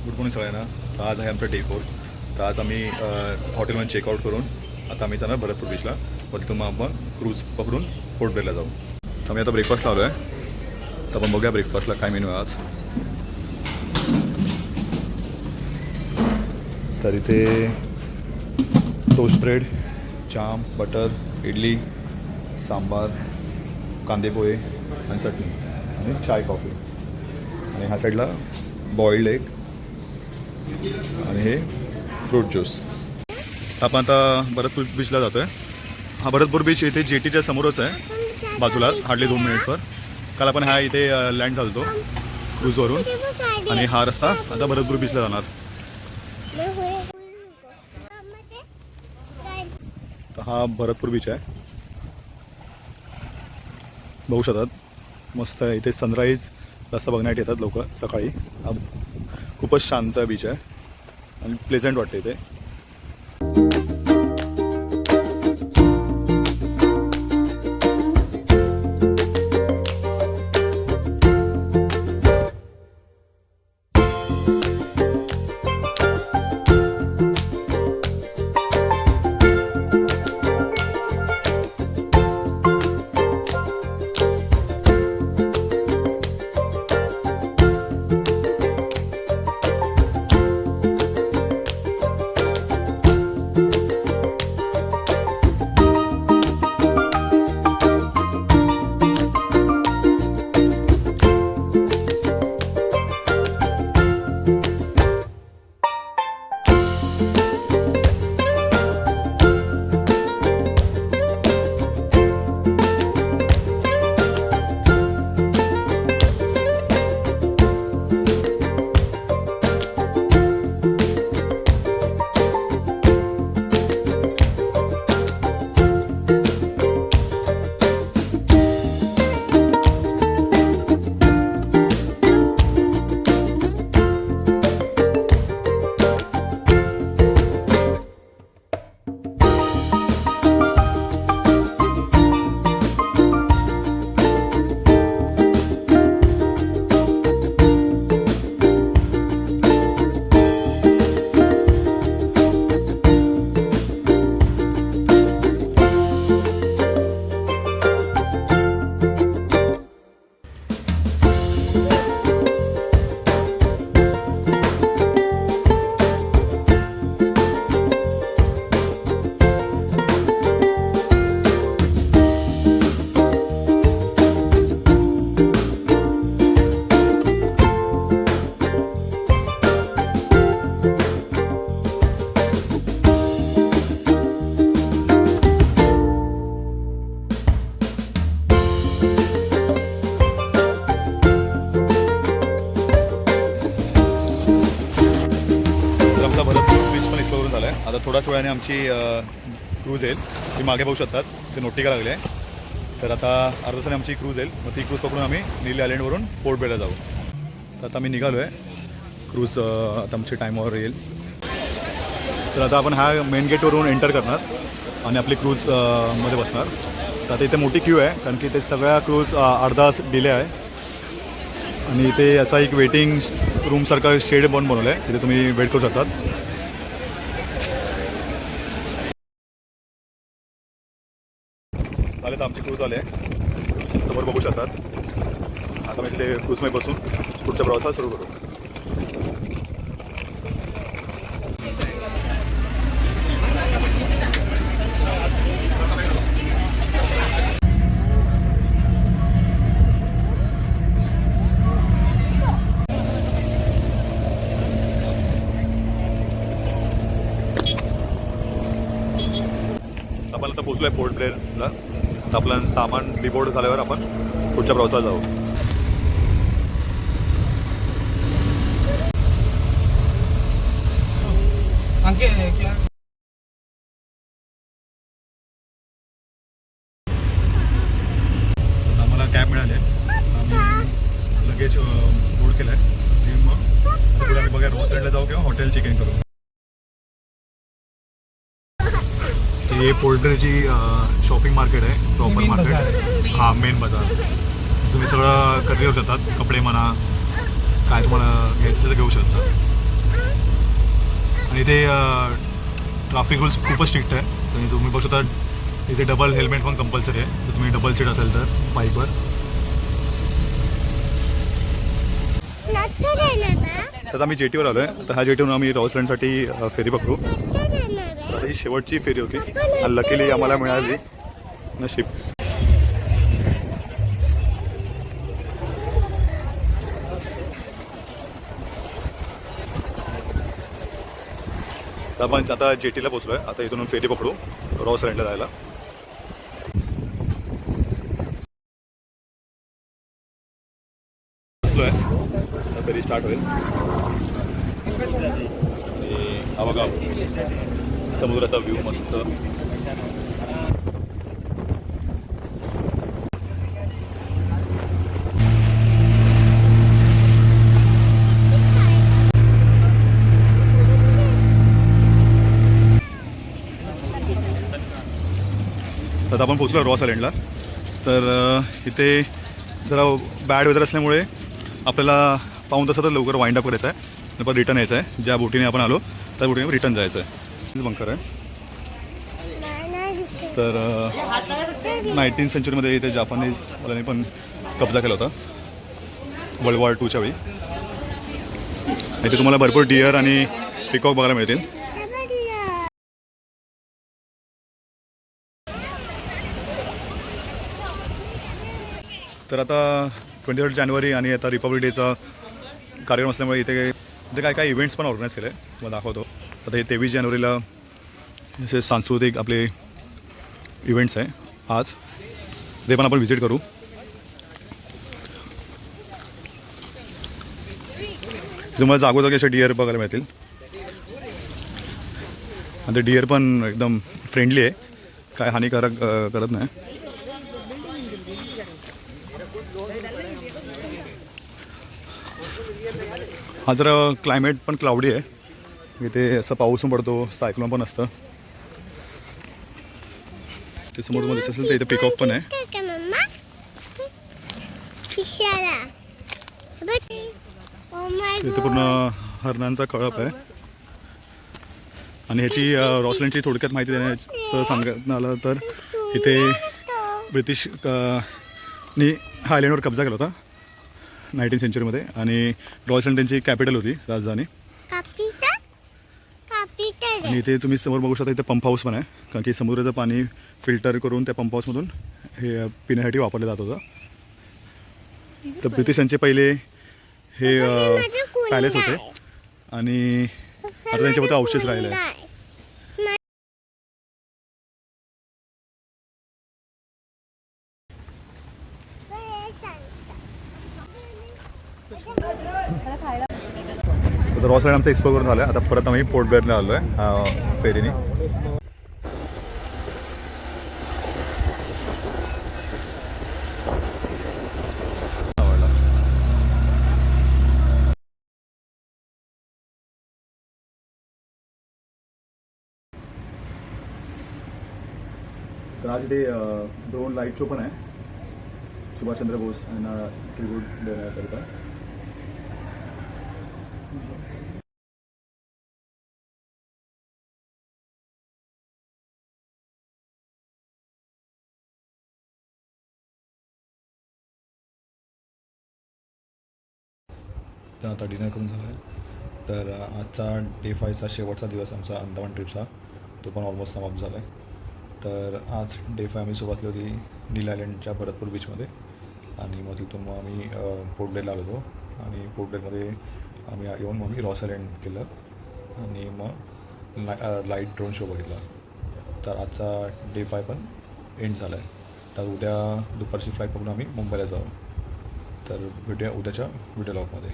Good morning सगळ्यांना. तर आज आहे आमचा डे 4. तर आज आम्ही हॉटेलमध्ये चेकआउट करून आता आम्ही जाणार भरतपूर बीचला. तिथून मग आपण क्रूज पकडून पोर्ट ब्लेअरला जाऊ. तर आम्ही आता ब्रेकफास्ट लावलो आहे. तर आपण बघूया ब्रेकफास्टला काय मेनू आहे आज. तर इथे टोस्ट ब्रेड, जाम, बटर, इडली, सांबार, कांदे पोहे आणि चटणी आणि चाय कॉफी. आणि ह्या साईडला बॉइल्ड एग आणि हे फ्रूट ज्यूस. आपण आता भरतपूर बीचला जातो आहे. हा भरतपूर बीच इथे जेटीच्या समोरच आहे, बाजूला हार्डली 2 मिनिट्सवर. काल आपण हा इथे लँड झालो होतो क्रूजवरून आणि हा रस्ता आता भरतपूर बीचला जाणार. तर हा भरतपूर बीच आहे, बघू शकतात. मस्त आहे. इथे सनराईज रस्ता बघण्यात येतात लोक सकाळी. खूपच शांत बीच आहे आणि प्लेझंट वाटते इथे. आता थोड्याच वेळाने आमची क्रूज येईल. ती मागे बघू शकतात, ते नोटिका लागले आहे. तर आता अर्धा तासाने आमची क्रूज येईल. मग ती क्रूज पकडून आम्ही नीली आयलंडवरून पोर्ट ब्लेअरला जाऊ. तर आता आम्ही निघालो आहे. क्रूज आता आमची टाईमावर येईल. तर आता आपण हा मेन गेटवरून एंटर करणार आणि आपली क्रूज मध्ये बसणार. तर आता इथे मोठी क्यू आहे, कारण की इथे सगळ्या क्रूज अर्धा डिले आहे. आणि इथे असा एक वेटिंग रूमसारखा शेड बनवलं आहे, तिथे तुम्ही वेट करू शकतात. आले तर आमची क्रूज आले समोर बघू शकतात. आता मी ते क्रूजमध्ये बसून पुढच्या प्रवासाला सुरू करू. आपण आता पोहोचलो आहे पोर्ट ब्लेअरला. तर आपलं सामान डिबोर्ड झाल्यावर आपण पुढच्या प्रवासाला जाऊ. आम्हाला कॅब मिळाले, आम्ही लगेज बोर्ड केलं आहे. मग पुढे आम्ही बघा रेस्टॉरंटला जाऊ किंवा हॉटेल चेक इन करू. हे पोल्ट्रीची शॉपिंग मार्केट आहे, प्रॉपर मार्केट. हां, मेन बाजार. तुम्ही सगळं खरेदी होऊ शकतात, कपडे म्हणा, काय तुम्हाला घ्यायचं घेऊ शकता. इथे ट्रॅफिक रूल्स खूपच स्ट्रिक्ट आहे. तर तुम्ही बघू शकता इथे डबल हेल्मेट पण कंपल्सरी आहे. तर तुम्ही डबल सीट असेल तर बाईकवर. तर आम्ही जेटीवर आलो आहे. तर ह्या जेटीवरून आम्ही रॉसलँडसाठी फेरी पकडू. तर ही शेवटची फेरी होती आणि लकीली आम्हाला मिळाली. नशीब. तर आपण आता जेटीला पोचलो आहे. आता इथून फेरी पकडू रॉसलँडला जायला. बसलो आहे. फेरी स्टार्ट होईल. आणि हा बघा समुद्राचा व्ह्यू मस्त. तर आपण पोचलो रॉस आयलंडला. तर इथे जरा बॅड वेदर असल्यामुळे आपल्याला पाऊण तासातच लवकर वाइंड अप करायचं आहे. परत रिटर्न यायचं आहे. ज्या बोटीने आपण आलो त्या बोटीने रिटर्न जायचं आहे. बंकर आहे. तर 19th सेंचुरीमध्ये इथे जापानीजवाल्यांनी पण कब्जा केला होता वर्ल्ड वॉर 2च्या वेळी. इथे तुम्हाला भरपूर डिअर आणि पिकॉक बघायला मिळतील. तर आता 23 जानेवारी आणि आता रिपब्लिक डेचा कार्यक्रम असल्यामुळे इथे काय काय इव्हेंट्स पण ऑर्गनाईज केले तुम्हाला दाखवतो. आता हे 23 जानेवारीला असे सांस्कृतिक आपले इव्हेंट्स आहे आज. ते पण आपण व्हिजिट करू. तुम्हाला जागोजागी असे डिअर बघायला मिळतील. आणि ते डिअर पण एकदम फ्रेंडली आहे. काय हानिकारक करत नाही. हा जरा क्लायमेट पण क्लाउडी आहे. इथे असं पाऊस पण पडतो. सायक्लोन पण असतं. ते समोर मध्ये असेल तर इथे पिकॉक पण आहे. इथे पूर्ण हरणांचा कळप आहे. आणि ह्याची रॉसलँडची थोडक्यात माहिती देण्याचं सांगण्यात आलं तर इथे ब्रिटिश नी हा आयलँडवर कब्जा केला होता 19th सेंचुरीमध्ये. आणि रॉसलँड त्यांची कॅपिटल होती, राजधानी. आणि इथे तुम्ही समोर बघू शकता इथे पंप हाऊस पण आहे. कारण की समुद्राचं पाणी फिल्टर करून त्या पंप हाऊसमधून हे पिण्यासाठी वापरलं जात होतं. तर ब्रिटिशांचे पहिले हे पॅलेस होते आणि आता त्यांच्याबद्दल अवशेष राहिले आहे. तर रॉसलँड आमचा एक्सप्लोर करून झालं आहे. आता परत आम्ही पोर्ट ब्लेअरला आलो आहे फेरीने. तर आज इथे ड्रोन लाईट शो पण आहे. सुभाषचंद्र बोस यांना ट्रिब्यूट देण्याकरिता. तर आता डिनर करून झाला आहे. तर आजचा डे 5चा शेवटचा दिवस आमचा अंदमान ट्रिपचा तो पण ऑलमोस्ट समाप्त झाला आहे. तर आज डे 5 आम्ही सुरुवात केली होती नील आयलंडच्या भरतपूर बीचमध्ये. आणि मग तिथून मग आम्ही पोर्ट ब्लेअरला आलो होतो. आणि पोर्ट ब्लेअरमध्ये आम्ही येऊन मग आम्ही रॉस आयलंड केलं आणि मग लाईट ड्रोन शो बघितला. तर आजचा डे 5 पण एंड झाला आहे. तर उद्या दुपारची फ्लाईट पकडून आम्ही मुंबईला जाऊ. तर भेटूया उद्याच्या व्हिडिओ लॉगमध्ये.